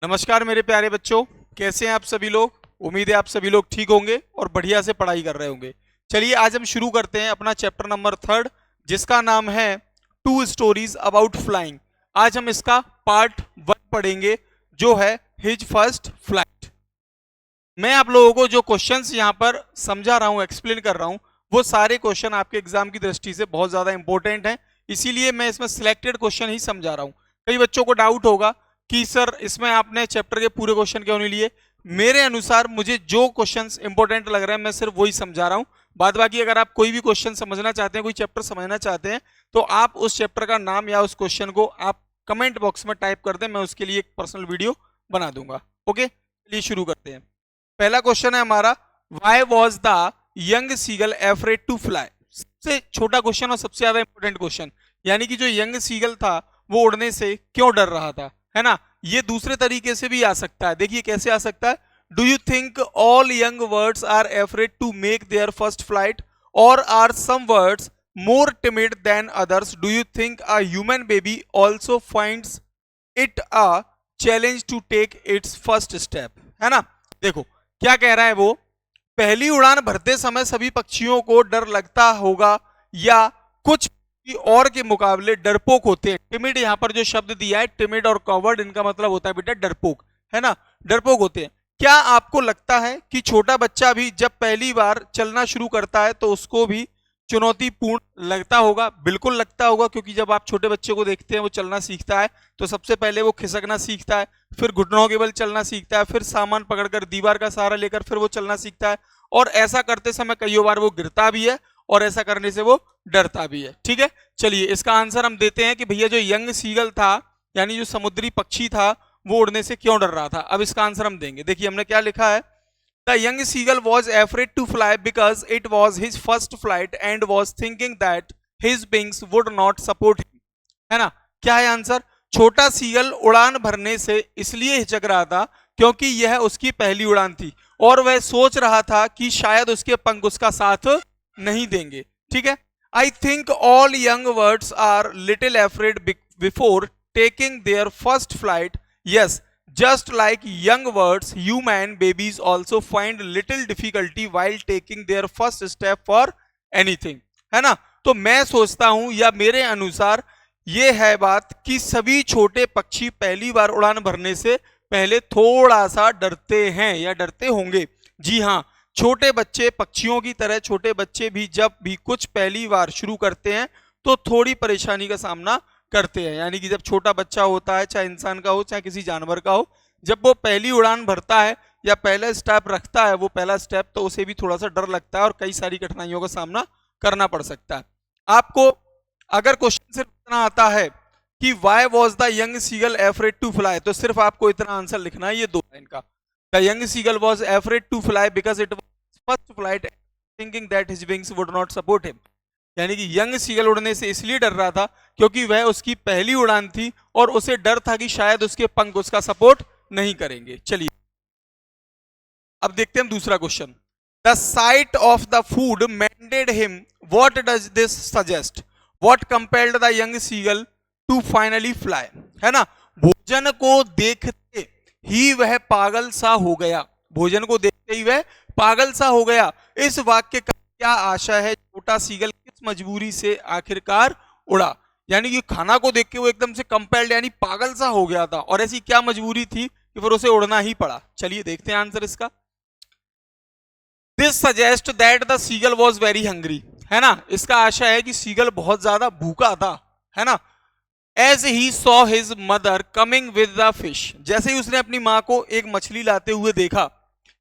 नमस्कार मेरे प्यारे बच्चों, कैसे हैं आप सभी लोग। उम्मीद है आप सभी लोग ठीक होंगे और बढ़िया से पढ़ाई कर रहे होंगे। चलिए आज हम शुरू करते हैं अपना चैप्टर नंबर 3 जिसका नाम है 2 स्टोरीज अबाउट फ्लाइंग। आज हम इसका पार्ट 1 पढ़ेंगे जो है हिज फर्स्ट फ्लाइट। मैं आप लोगों को जो क्वेश्चंस यहाँ पर समझा रहा हूँ, एक्सप्लेन कर रहा हूँ, वो सारे क्वेश्चन आपके एग्जाम की दृष्टि से बहुत ज्यादा इंपॉर्टेंट हैं, इसीलिए मैं इसमें सिलेक्टेड क्वेश्चन ही समझा रहा हूँ। कई बच्चों को डाउट होगा कि सर इसमें आपने चैप्टर के पूरे क्वेश्चन क्यों नहीं लिए। मेरे अनुसार मुझे जो क्वेश्चंस इंपॉर्टेंट लग रहे हैं मैं सिर्फ वही समझा रहा हूँ। बाद बाकी अगर आप कोई भी क्वेश्चन समझना चाहते हैं, कोई चैप्टर समझना चाहते हैं, तो आप उस चैप्टर का नाम या उस क्वेश्चन को आप कमेंट बॉक्स में टाइप कर दें, मैं उसके लिए एक पर्सनल वीडियो बना दूंगा। ओके, चलिए शुरू करते हैं। पहला क्वेश्चन है हमारा, why was the young seagull afraid to fly. सबसे छोटा क्वेश्चन और सबसे ज्यादा इंपॉर्टेंट क्वेश्चन, यानी कि जो यंग सीगल था वो उड़ने से क्यों डर रहा था, है ना। ये दूसरे तरीके से भी आ सकता है, देखिए कैसे आ सकता है। Do you think all young birds are afraid to make their first flight or are some birds more timid than others. Do you think a human baby also finds it a challenge to take its first step, है ना। देखो क्या कह रहा है वो, पहली उड़ान भरते समय सभी पक्षियों को डर लगता होगा या कुछ और के मुकाबले डरपोक होते हैं। टिमिड यहाँ पर जो शब्द दिया है, टिमिड और कवर्ड, इनका मतलब होता है बेटा डरपोक, है ना, डरपोक होते हैं। क्या आपको लगता है कि छोटा बच्चा भी जब पहली बार चलना शुरू करता है तो उसको भी चुनौतीपूर्ण लगता होगा? बिल्कुल लगता होगा, क्योंकि जब आप छोटे बच्चे को देखते हैं वो चलना सीखता है तो सबसे पहले वो खिसकना सीखता है, फिर घुटनों के बल चलना सीखता है, फिर सामान पकड़कर दीवार का सहारा लेकर फिर वो चलना सीखता है, और ऐसा करते समय कई बार वो गिरता भी है और ऐसा करने से वो डरता भी है। ठीक है, चलिए इसका आंसर हम देते हैं कि भैया जो यंग सीगल था यानी जो समुद्री पक्षी था वो उड़ने से क्यों डर रहा था। अब इसका आंसर हम देंगे, देखिए हमने क्या लिखा है। The young seagull was afraid to fly because it was his first flight and was thinking that his wings would not support him, है ना। क्या है आंसर? छोटा सीगल उड़ान भरने से इसलिए हिचक रहा था क्योंकि यह उसकी पहली उड़ान थी और वह सोच रहा था कि शायद उसके पंख उसका साथ नहीं देंगे। ठीक है, I think all young birds are little afraid before taking their first flight. Yes, just like young birds human babies also find little difficulty while taking their first step for anything, है ना। तो मैं सोचता हूं या मेरे अनुसार ये है बात कि सभी छोटे पक्षी पहली बार उड़ान भरने से पहले थोड़ा सा डरते हैं या डरते होंगे। जी हाँ, छोटे बच्चे पक्षियों की तरह छोटे बच्चे भी जब भी कुछ पहली बार शुरू करते हैं तो थोड़ी परेशानी का सामना करते हैं। यानी कि जब छोटा बच्चा होता है, चाहे इंसान का हो चाहे किसी जानवर का हो, जब वो पहली उड़ान भरता है या पहला स्टेप रखता है, वो पहला स्टेप, तो उसे भी थोड़ा सा डर लगता है और कई सारी कठिनाइयों का सामना करना पड़ सकता है। आपको अगर क्वेश्चन सिर्फ इतना आता है कि why was the young seagull afraid to fly, तो सिर्फ आपको इतना आंसर लिखना है, ये 2 लाइन का। The young seagull was afraid to fly because it was first flight thinking that his wings would not support him. यानी कि यंग सीगल उड़ने से इसलिए डर रहा था क्योंकि वह उसकी पहली उड़ान थी और उसे डर था कि शायद उसके पंख उसका सपोर्ट नहीं करेंगे। चलिए अब देखते हैं दूसरा question. The sight of the food maddened him, what does this suggest, what compelled the young seagull to finally fly, है ना। भोजन को देखते ही वह पागल सा हो गया, भोजन को देखते ही वह पागल सा हो गया। इस वाक्य का क्या आशा है? छोटा सीगल किस मजबूरी से आखिरकार उड़ा। यानी कि खाना को देख के वो एकदम से कंपेल्ड यानी पागल सा हो गया था, और ऐसी क्या मजबूरी थी कि फिर उसे उड़ना ही पड़ा। चलिए देखते हैं आंसर इसका। This suggest that the seagull was very hungry, है ना। इसका आशा है कि सीगल बहुत ज्यादा भूखा था, है ना। As he saw his mother coming with the fish, जैसे ही उसने अपनी माँ को एक मछली लाते हुए देखा,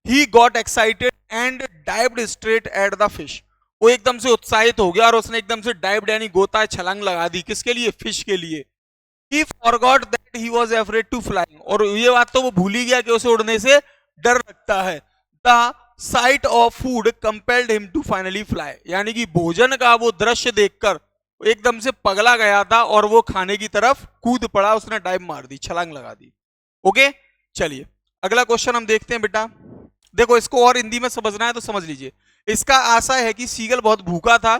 he got excited and dived straight at the fish, वो एकदम से उत्साहित हो गया और उसने एकदम से डाइव्ड यानी गोता छलांग लगा दी। किसके लिए? फिश के लिए। He forgot that he was afraid to flying, और ये बात तो वो भूल ही गया कि उसे उड़ने से डर लगता है। The sight of food compelled him to finally fly, यानी कि भोजन का वो दृश्य देखकर एकदम से पगला गया था और वो खाने की तरफ कूद पड़ा, उसने डाइव मार दी, छलांग लगा दी। ओके, चलिए अगला क्वेश्चन हम देखते हैं बेटा। देखो इसको और हिंदी में समझना है तो समझ लीजिए। इसका आशा है कि सीगल बहुत भूखा था,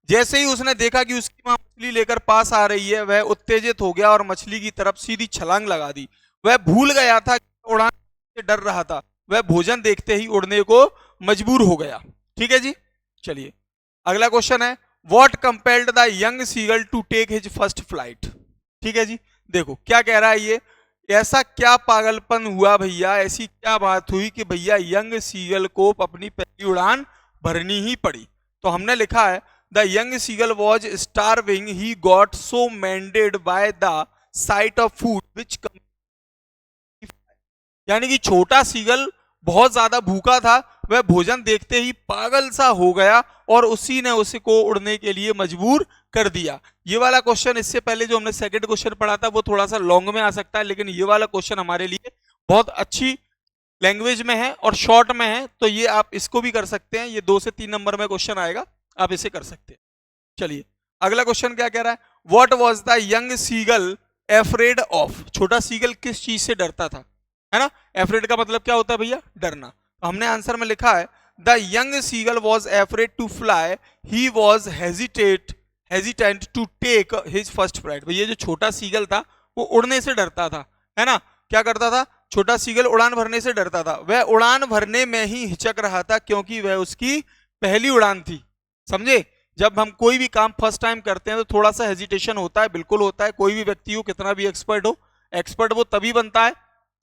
जैसे ही उसने देखा कि उसकी मां मछली लेकर पास आ रही है, वह उत्तेजित हो गया और मछली की तरफ सीधी छलांग लगा दी। वह भूल गया था, उड़ान से डर रहा था, वह भोजन देखते ही उड़ने को मजबूर हो गया। ठीक है जी। चलिए अगला क्वेश्चन है, what compelled the young seagull to take his first flight. ठीक है जी, देखो क्या कह रहा है ये, ऐसा क्या पागलपन हुआ भैया, ऐसी क्या बात हुई कि भैया यंग सीगल को अपनी पहली उड़ान भरनी ही पड़ी। तो हमने लिखा है the young seagull was starving, he got so maddened by the sight of food which, यानी कि छोटा सीगल बहुत ज्यादा भूखा था, वह भोजन देखते ही पागल सा हो गया और उसी ने उसको उड़ने के लिए मजबूर कर दिया। ये वाला क्वेश्चन, इससे पहले जो हमने सेकंड क्वेश्चन पढ़ा था वो थोड़ा सा लॉन्ग में आ सकता है, लेकिन ये वाला क्वेश्चन हमारे लिए बहुत अच्छी लैंग्वेज में है और शॉर्ट में है, तो ये आप इसको भी कर सकते हैं। ये 2 से 3 नंबर में क्वेश्चन आएगा, आप इसे कर सकते हैं। चलिए अगला क्वेश्चन क्या कह रहा है, what was the young seagull afraid of, छोटा सीगल किस चीज से डरता था, है ना। एफ्रेड का मतलब क्या होता है भैया, डरना। तो हमने आंसर में लिखा है the young seagull was afraid to fly, he was hesitant to take his first flight. भैया जो छोटा सीगल था वो उड़ने से डरता था, है ना। क्या करता था, छोटा सीगल उड़ान भरने से डरता था, वह उड़ान भरने में ही हिचक रहा था क्योंकि वह उसकी पहली उड़ान थी। समझे, जब हम कोई भी काम फर्स्ट टाइम करते हैं तो थोड़ा सा हेजिटेशन होता है, बिल्कुल होता है। कोई भी व्यक्ति हो, कितना भी एक्सपर्ट हो, एक्सपर्ट वो तभी बनता है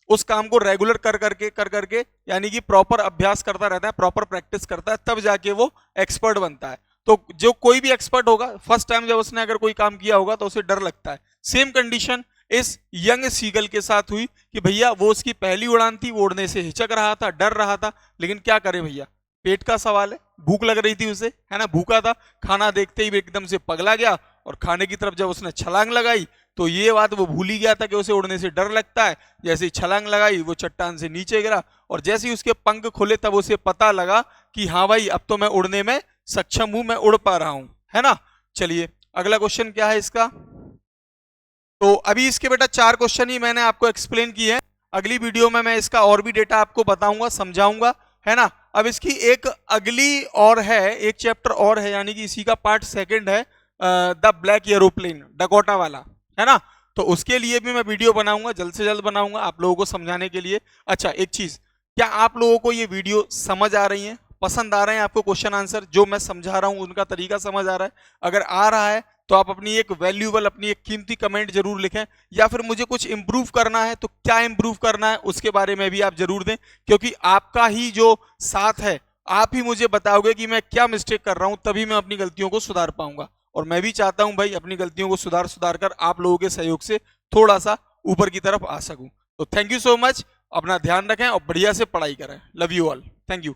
उस काम को रेगुलर कर करके यानी कि प्रॉपर अभ्यास करता रहता है, प्रॉपर प्रैक्टिस करता है, तब जाके वो एक्सपर्ट बनता है। तो जो कोई भी एक्सपर्ट होगा, फर्स्ट टाइम जब उसने अगर कोई काम किया होगा तो उसे डर लगता है। सेम कंडीशन इस यंग सीगल के साथ हुई कि भैया वो उसकी पहली उड़ान थी, वो उड़ने से हिचक रहा था, डर रहा था, लेकिन क्या करे भैया, पेट का सवाल है, भूख लग रही थी उसे, है ना, भूखा था, खाना देखते ही एकदम से पगला गया और खाने की तरफ जब उसने छलांग लगाई तो ये बात वो भूल ही गया था कि उसे उड़ने से डर लगता है। जैसे ही छलांग लगाई वो चट्टान से नीचे गिरा और जैसे ही उसके पंख खुले तब उसे पता लगा कि हाँ भाई अब तो मैं उड़ने में सक्षम हूं, मैं उड़ पा रहा हूं, है ना। चलिए अगला क्वेश्चन क्या है इसका, तो अभी इसके बेटा 4 क्वेश्चन ही मैंने आपको एक्सप्लेन किए हैं, अगली वीडियो में मैं इसका और भी डेटा आपको बताऊंगा, समझाऊंगा, है ना। अब इसकी एक अगली और है, एक चैप्टर और है, यानी कि इसी का पार्ट सेकंड है, द ब्लैक एरोप्लेन, डकोटा वाला, है ना। तो उसके लिए भी मैं वीडियो बनाऊंगा, जल्द से जल्द बनाऊंगा आप लोगों को समझाने के लिए। अच्छा एक चीज, क्या आप लोगों को ये वीडियो समझ आ रही है, पसंद आ रहे हैं आपको क्वेश्चन आंसर, जो मैं समझा रहा हूं उनका तरीका समझ आ रहा है? अगर आ रहा है तो आप अपनी एक वैल्यूएबल, अपनी एक कीमती कमेंट जरूर लिखें, या फिर मुझे कुछ इंप्रूव करना है तो क्या इंप्रूव करना है उसके बारे में भी आप जरूर दें, क्योंकि आपका ही जो साथ है, आप ही मुझे बताओगे कि मैं क्या मिस्टेक कर रहा हूं, तभी मैं अपनी गलतियों को सुधार पाऊंगा। और मैं भी चाहता हूं भाई अपनी गलतियों को सुधार कर आप लोगों के सहयोग से थोड़ा सा ऊपर की तरफ आ सकूं। तो थैंक यू सो मच, अपना ध्यान रखें और बढ़िया से पढ़ाई करें। Love you all, thank you.